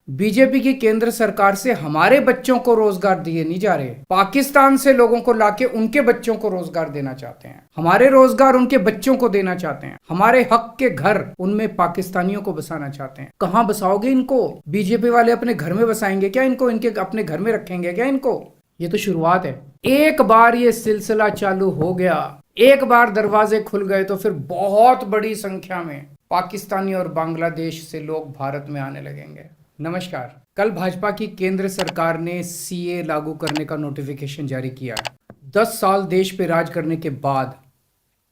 BJP की केंद्र सरकार से हमारे बच्चों को रोजगार दिए नहीं जा रहे। पाकिस्तान से लोगों को लाके उनके बच्चों को रोजगार देना चाहते हैं। हमारे रोजगार उनके बच्चों को देना चाहते हैं। हमारे हक के घर उनमें पाकिस्तानियों को बसाना चाहते हैं। कहां बसाओगे इनको? बीजेपी वाले अपने घर में बसाएंगे क्या इनको? इनके अपने घर में रखेंगे क्या इनको? ये तो शुरुआत है। एक बार ये सिलसिला चालू हो गया, एक बार दरवाजे खुल गए तो फिर बहुत बड़ी संख्या में पाकिस्तानी और बांग्लादेश से लोग भारत में आने लगेंगे। नमस्कार। कल भाजपा की केंद्र सरकार ने सीए लागू करने का नोटिफिकेशन जारी किया है। 10 साल देश पे राज करने के बाद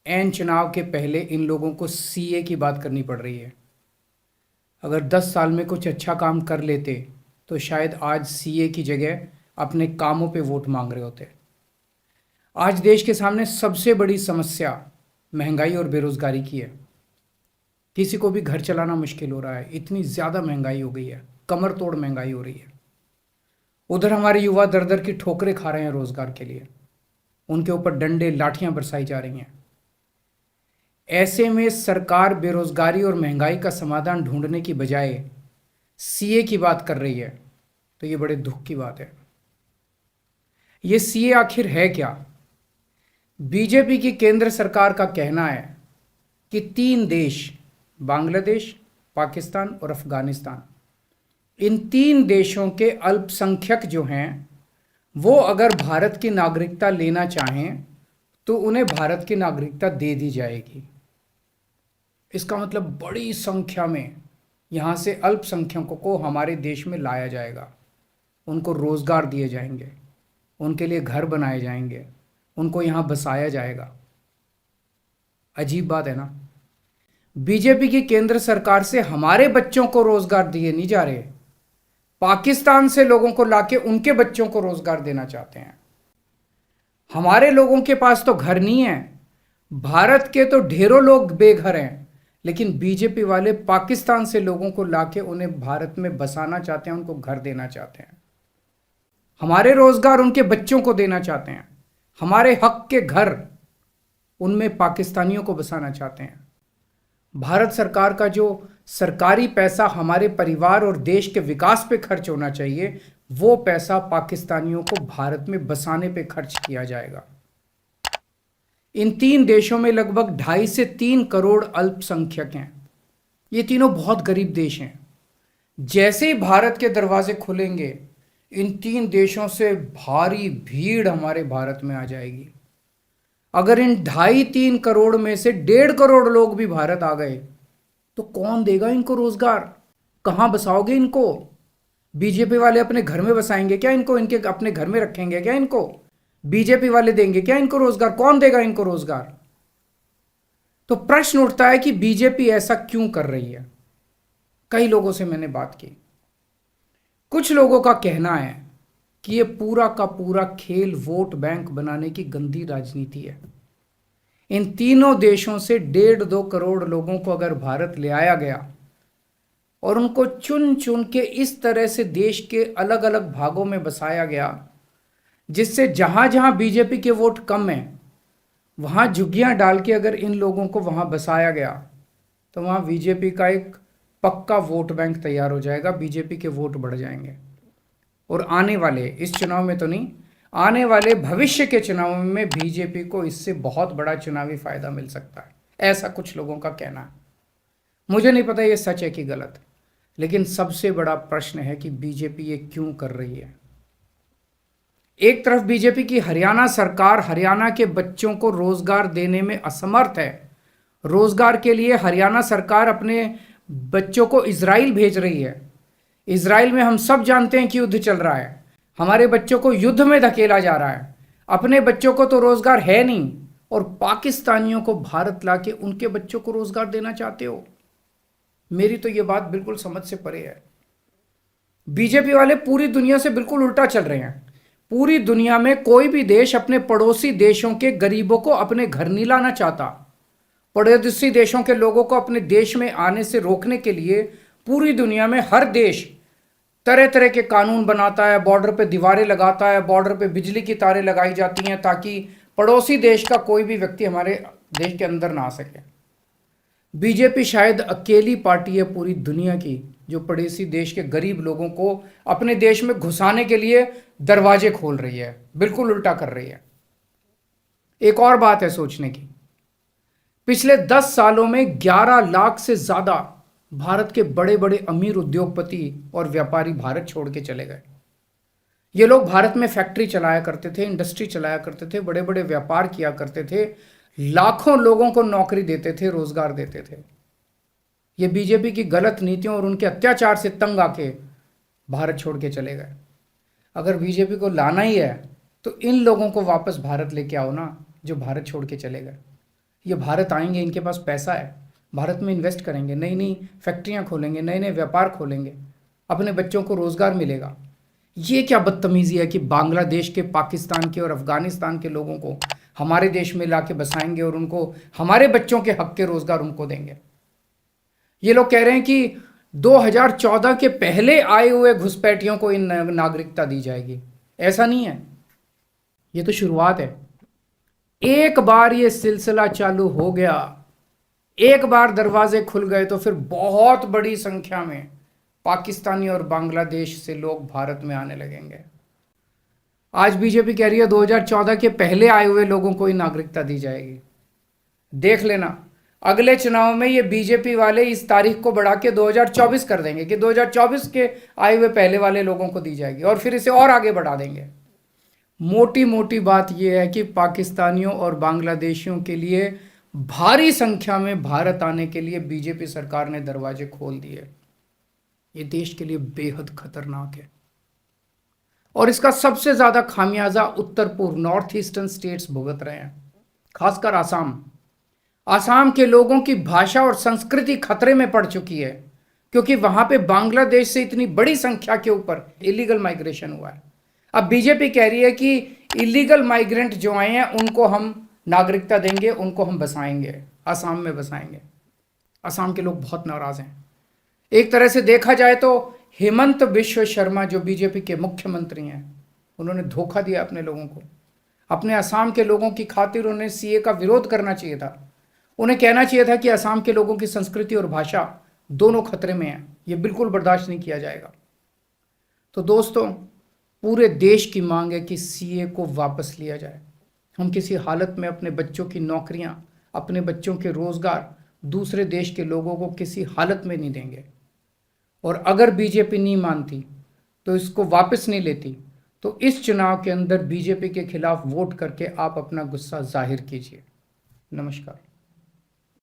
ऐन चुनाव के पहले इन लोगों को सीए की बात करनी पड़ रही है। अगर 10 साल में कुछ अच्छा काम कर लेते तो शायद आज सीए की जगह अपने कामों पे वोट मांग रहे होते। आज देश के सामने सबसे बड़ी समस्या महंगाई और बेरोजगारी की है। किसी को भी घर चलाना मुश्किल हो रहा है, इतनी ज़्यादा महंगाई हो गई है, कमर तोड़ महंगाई हो रही है। उधर हमारे युवा दर दर की ठोकरें खा रहे हैं रोजगार के लिए, उनके ऊपर डंडे लाठियां बरसाई जा रही हैं। ऐसे में सरकार बेरोजगारी और महंगाई का समाधान ढूंढने की बजाय सीए की बात कर रही है, तो ये बड़े दुख की बात है। ये सीए आखिर है क्या? बीजेपी की केंद्र सरकार का कहना है कि 3 देश, बांग्लादेश, पाकिस्तान और अफगानिस्तान, इन 3 देशों के अल्पसंख्यक जो हैं वो अगर भारत की नागरिकता लेना चाहें तो उन्हें भारत की नागरिकता दे दी जाएगी। इसका मतलब बड़ी संख्या में यहाँ से अल्पसंख्यकों को हमारे देश में लाया जाएगा, उनको रोजगार दिए जाएंगे, उनके लिए घर बनाए जाएंगे, उनको यहाँ बसाया जाएगा। अजीब बात है ना। बीजेपी की केंद्र सरकार से हमारे बच्चों को रोजगार दिए नहीं जा रहे, पाकिस्तान से लोगों को लाके उनके बच्चों को रोजगार देना चाहते हैं। हमारे लोगों के पास तो घर नहीं है, भारत के तो ढेरों लोग बेघर हैं, लेकिन बीजेपी वाले पाकिस्तान से लोगों को लाके उन्हें भारत में बसाना चाहते हैं, उनको घर देना चाहते हैं। हमारे रोजगार उनके बच्चों को देना चाहते हैं। हमारे हक के घर उनमें पाकिस्तानियों को बसाना चाहते हैं। भारत सरकार का जो सरकारी पैसा हमारे परिवार और देश के विकास पे खर्च होना चाहिए, वो पैसा पाकिस्तानियों को भारत में बसाने पे खर्च किया जाएगा। इन 3 देशों में लगभग 2.5 से 3 करोड़ अल्पसंख्यक हैं। ये तीनों बहुत गरीब देश हैं। जैसे ही भारत के दरवाजे खुलेंगे, इन 3 देशों से भारी भीड़ हमारे भारत में आ जाएगी। अगर इन 2.5-3 करोड़ में से 1.5 करोड़ लोग भी भारत आ गए तो कौन देगा इनको रोजगार? कहां बसाओगे इनको? बीजेपी वाले अपने घर में बसाएंगे क्या इनको? इनके अपने घर में रखेंगे क्या इनको? बीजेपी वाले देंगे क्या इनको रोजगार? कौन देगा इनको रोजगार? तो प्रश्न उठता है कि बीजेपी ऐसा क्यों कर रही है। कई लोगों से मैंने बात की, कुछ लोगों का कहना है कि ये पूरा का पूरा खेल वोट बैंक बनाने की गंदी राजनीति है। इन तीनों देशों से 1.5-2 करोड़ लोगों को अगर भारत ले आया गया और उनको चुन चुन के इस तरह से देश के अलग अलग भागों में बसाया गया, जिससे जहां जहां बीजेपी के वोट कम हैं वहां झुग्गियां डाल के अगर इन लोगों को वहां बसाया गया तो वहां बीजेपी का एक पक्का वोट बैंक तैयार हो जाएगा, बीजेपी के वोट बढ़ जाएंगे। और आने वाले इस चुनाव में तो नहीं, आने वाले भविष्य के चुनाव में बीजेपी को इससे बहुत बड़ा चुनावी फायदा मिल सकता है, ऐसा कुछ लोगों का कहना है। मुझे नहीं पता ये सच है कि गलत, लेकिन सबसे बड़ा प्रश्न है कि बीजेपी ये क्यों कर रही है। एक तरफ बीजेपी की हरियाणा सरकार हरियाणा के बच्चों को रोजगार देने में असमर्थ है। रोजगार के लिए हरियाणा सरकार अपने बच्चों को इजराइल भेज रही है। इजराइल में हम सब जानते हैं कि युद्ध चल रहा है, हमारे बच्चों को युद्ध में धकेला जा रहा है। अपने बच्चों को तो रोजगार है नहीं और पाकिस्तानियों को भारत लाके उनके बच्चों को रोजगार देना चाहते हो। मेरी तो ये बात बिल्कुल समझ से परे है। बीजेपी वाले पूरी दुनिया से बिल्कुल उल्टा चल रहे हैं। पूरी दुनिया में कोई भी देश अपने पड़ोसी देशों के गरीबों को अपने घर नहीं लाना चाहता। पड़ोसी देशों के लोगों को अपने देश में आने से रोकने के लिए पूरी दुनिया में हर देश तरह तरह के कानून बनाता है, बॉर्डर पे दीवारें लगाता है, बॉर्डर पे बिजली की तारें लगाई जाती हैं ताकि पड़ोसी देश का कोई भी व्यक्ति हमारे देश के अंदर ना आ सके। बीजेपी शायद अकेली पार्टी है पूरी दुनिया की जो पड़ोसी देश के गरीब लोगों को अपने देश में घुसाने के लिए दरवाजे खोल रही है, बिल्कुल उल्टा कर रही है। एक और बात है सोचने की, पिछले 10 सालों में 11 लाख से ज्यादा भारत के बड़े बड़े अमीर उद्योगपति और व्यापारी भारत छोड़ के चले गए। ये लोग भारत में फैक्ट्री चलाया करते थे, इंडस्ट्री चलाया करते थे, बड़े बड़े व्यापार किया करते थे, लाखों लोगों को नौकरी देते थे, रोजगार देते थे। ये बीजेपी की गलत नीतियों और उनके अत्याचार से तंग आके भारत छोड़ के चले गए। अगर बीजेपी को लाना ही है तो इन लोगों को वापस भारत लेके आओ ना, जो भारत छोड़ के चले गए। ये भारत आएंगे, इनके पास पैसा है, भारत में इन्वेस्ट करेंगे, नई नई फैक्ट्रियां खोलेंगे, नए नए व्यापार खोलेंगे, अपने बच्चों को रोजगार मिलेगा। ये क्या बदतमीजी है कि बांग्लादेश के, पाकिस्तान के और अफगानिस्तान के लोगों को हमारे देश में लाके बसाएंगे और उनको हमारे बच्चों के हक के रोजगार उनको देंगे। ये लोग कह रहे हैं कि 2014 के पहले आए हुए घुसपैठियों को इन नागरिकता दी जाएगी। ऐसा नहीं है, ये तो शुरुआत है। एक बार ये सिलसिला चालू हो गया, एक बार दरवाजे खुल गए तो फिर बहुत बड़ी संख्या में पाकिस्तानी और बांग्लादेश से लोग भारत में आने लगेंगे। आज बीजेपी कह रही है 2014 के पहले आए हुए लोगों को ही नागरिकता दी जाएगी। देख लेना, अगले चुनाव में ये बीजेपी वाले इस तारीख को बढ़ा के 2024 कर देंगे कि 2024 के आए हुए पहले वाले लोगों को दी जाएगी और फिर इसे और आगे बढ़ा देंगे। मोटी मोटी बात यह है कि पाकिस्तानियों और बांग्लादेशियों के लिए भारी संख्या में भारत आने के लिए बीजेपी सरकार ने दरवाजे खोल दिए। ये देश के लिए बेहद खतरनाक है और इसका सबसे ज्यादा खामियाजा उत्तर पूर्व, नॉर्थ ईस्टर्न स्टेट्स भुगत रहे हैं, खासकर आसाम। आसाम के लोगों की भाषा और संस्कृति खतरे में पड़ चुकी है क्योंकि वहां पे बांग्लादेश से इतनी बड़ी संख्या के ऊपर इलीगल माइग्रेशन हुआ है। अब बीजेपी कह रही है कि इलीगल माइग्रेंट जो आए हैं उनको हम नागरिकता देंगे, उनको हम बसाएंगे, आसाम में बसाएंगे। आसाम के लोग बहुत नाराज हैं। एक तरह से देखा जाए तो हेमंत बिश्व शर्मा जो बीजेपी के मुख्यमंत्री हैं, उन्होंने धोखा दिया अपने लोगों को। अपने असम के लोगों की खातिर उन्हें सीए का विरोध करना चाहिए था। उन्हें कहना चाहिए था कि असम के लोगों की संस्कृति और भाषा दोनों खतरे में है, ये बिल्कुल बर्दाश्त नहीं किया जाएगा। तो दोस्तों, पूरे देश की मांग है कि सीए को वापस लिया जाए। हम किसी हालत में अपने बच्चों की नौकरियां, अपने बच्चों के रोजगार दूसरे देश के लोगों को किसी हालत में नहीं देंगे। और अगर बीजेपी नहीं मानती तो इसको वापस नहीं लेती तो इस चुनाव के अंदर बीजेपी के खिलाफ वोट करके आप अपना गुस्सा जाहिर कीजिए। नमस्कार।